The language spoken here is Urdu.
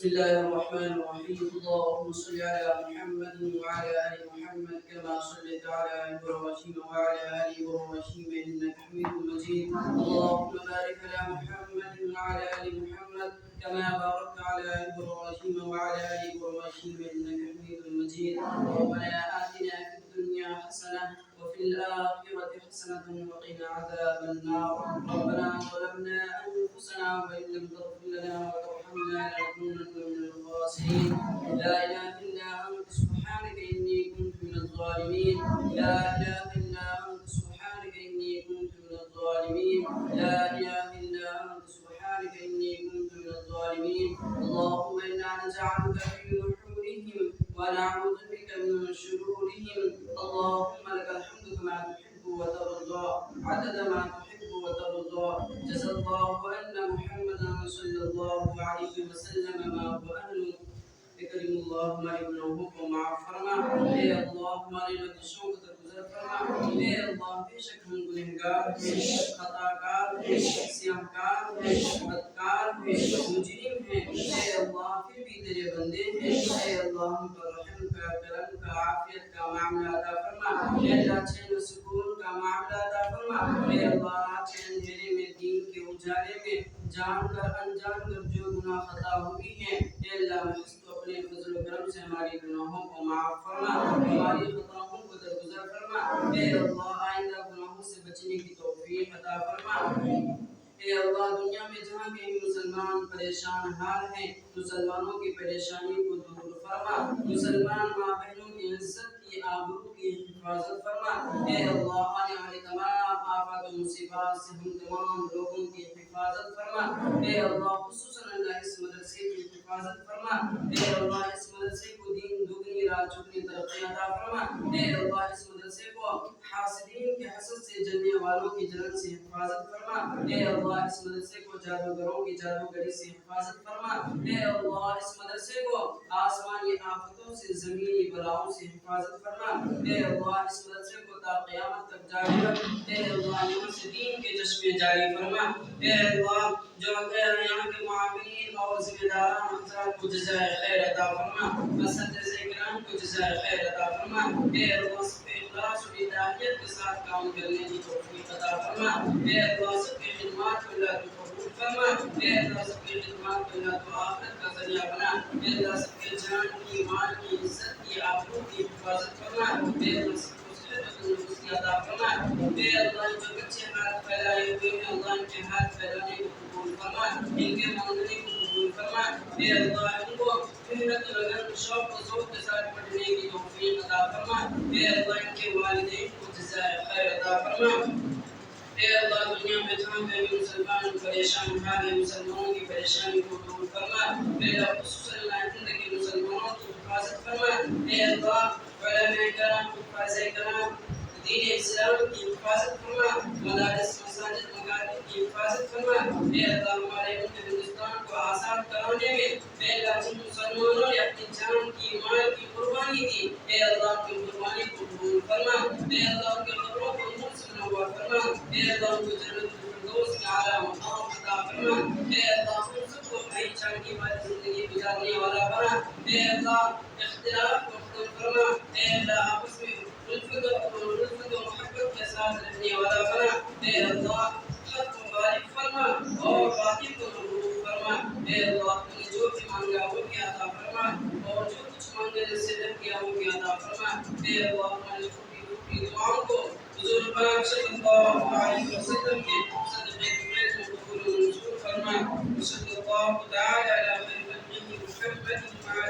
بسم الله الرحمن الرحيم. اللهم صل على محمد وعلى ال محمد كما صليت على ابراهيم وعلى ال ابراهيم انك حميد مجيد. اللهم بارك على محمد وعلى ال محمد كما باركت على ابراهيم وعلى ال ابراهيم انك حميد مجيد. ربنا آتنا في الدنيا حسنه وفي الآخرة حسنة وقنا عذاب النار. ربنا ظلمنا أنفسنا وإن لم تغفر لنا وترحمنا لنكونن من الخاسرين. لا إله إلا أنت سبحانك إني كنت من الظالمين. لا إله إلا أنت سبحانك إني كنت من الظالمين. لا إله إلا أنت سبحانك إني كنت من الظالمين. اللهم إنا نجعلك في نحورهم ونعوذ بك من شرورهم. اللهم لك الحمد كما تحب وترضى عدد ما تحب وترضى. جزا الله أن محمدا صلى الله عليه وسلم ما هو أهله. بكرم الله ہمارے گناہوں کو معاف فرما. اے اللہ ہماری لغزشوں کو درگزر فرما. اے اللہ بے شک ہم گنہگار ہیں، خطا کار ہیں، سیاہ کار ہیں، بدکار ہیں، مجرم ہیں. اے اللہ پھر بھی تیرے بندے ہیں. اے اللہ ہم پر رحم کا، کرم کا، عافیت کا معاملہ عطا فرما. اے اللہ چین و سکون کا معاملہ عطا فرما. اے اللہ رات کے اندھیرے میں، دین کے اجالے میں جان کر انجان کر جو گناہ خطا ہوئی ہیں، اے اللہ محض تو اپنے فضل و کرم سے ہماری گناہوں کو معاف فرما، ہماری خطاؤں کو درگزر فرما. اے اللہ آئندہ گناہوں سے بچنے کی توفیق عطا فرما. اے اللہ دنیا میں جہاں کہیں مسلمان پریشان حال ہیں، مسلمانوں کی پریشانی کو دور فرما. مسلمان ماں بہنوں کی عزت کی، آبرو کی حفاظت فرما. اے اللہ آنے والے تمام آفات و مصیبات سے ہم تمام لوگوں کی حفاظت فرما. اے اللہ خصوصاً اللہ اس مدرسے کی حفاظت فرما. اے اللہ اس مدرسے کو دین دگنی رات چگنی ترقی عطا فرما. اے اللہ اس مدرسے کو حاسدین کے حسد سے، جلنے والوں کی جلن سے حفاظت فرما. اے اللہ اس مدرسے کو جادوگروں کی جادوگری سے حفاظت فرما. اے اللہ اس مدرسے کو آسمانی آفتوں سے، زمینی بلاؤں سے حفاظت فرما. اے اللہ اس مدرسے کو تا قیامت تک جاری رکھ. اے اللہ یہاں سے دین کے چشمے جاری فرما. اے اللہ جو یہاں کے معاونین اور ذمہ داران حضرات کو جزائے خیر عطا فرما. اساتذہ کرام کو جزائے خیر عطا فرما. اے اللہ سب کے اخلاص و ہدایت کے ساتھ کام کرنے کی توفیق عطا فرما. اے اللہ سب کی خدمات کو اللہ تو قبول فرما. اے اللہ سب کی خدمات کو اللہ تو آخرت کا ذریعہ بنا. اے اللہ سب کے جان کی، مال کی، عزت کی، آبرو کی حفاظت فرما. اے اللہ سب کو صحت و تندرستی عطا فرما. اے اللہ جو بچے ہاتھ پھیلائے ہوئے ہیں، اللہ ان کے ہاتھ پھیلانے کو قبول فرما، ان کے مانگنے کو قبول فرما. اے اللہ ان کو محنت، لگن، شوق و ذوق کے ساتھ پڑھنے کی توفیق عطا فرما. اے اللہ ان کے والدین کو جزائے خیر عطا فرما. اے اللہ دنیا میں جہاں کہیں مسلمان پریشان حال ہے، مسلمانوں کی پریشانی کو دور فرما. اے اللہ خصوصاً ہند کے مسلمانوں کی حفاظت فرما. اے اللہ علماء کرام، حفاظ کرام، دین اسلام کی حفاظت فرما. مدارس، مساجد، مکاتب کی حفاظت فرما. اے اللہ ہمارے ملک ہندوستان کو آزاد کرانے میں اے اللہ جن مسلمانوں نے اپنی جان کی، مال کی قربانی دی، اے اللہ کی قربانی کو قبول فرما. اے اللہ ان کے قبروں کو نور سے منور فرما. اے اللہ ان کو جنت الفردوس کا اعلیٰ مقام عطا فرما. اے اللہ ہم سب کو بھائی چارگی والی زندگی گزارنے والا بنا. اے اللہ اختلاف کو ختم فرما. اے اللہ آپس میں الفت و محبت کے ساتھ رہنے والا بنا. اے اللہ حق کو غالب فرما اور باطل کو مغلوب فرما. اے اللہ تم نے جو بھی مانگا وہ بھی عطا فرما، اور جو کچھ مانگنے سے رہ گیا وہ بھی عطا فرما. اے اللہ ہماری چھوٹی دعاؤں کو حضور پاک صلی اللہ علیہ وسلم کے صدقے میں قبول و منظور فرما. صلی اللہ تعالی علی خیر خلقہ محمد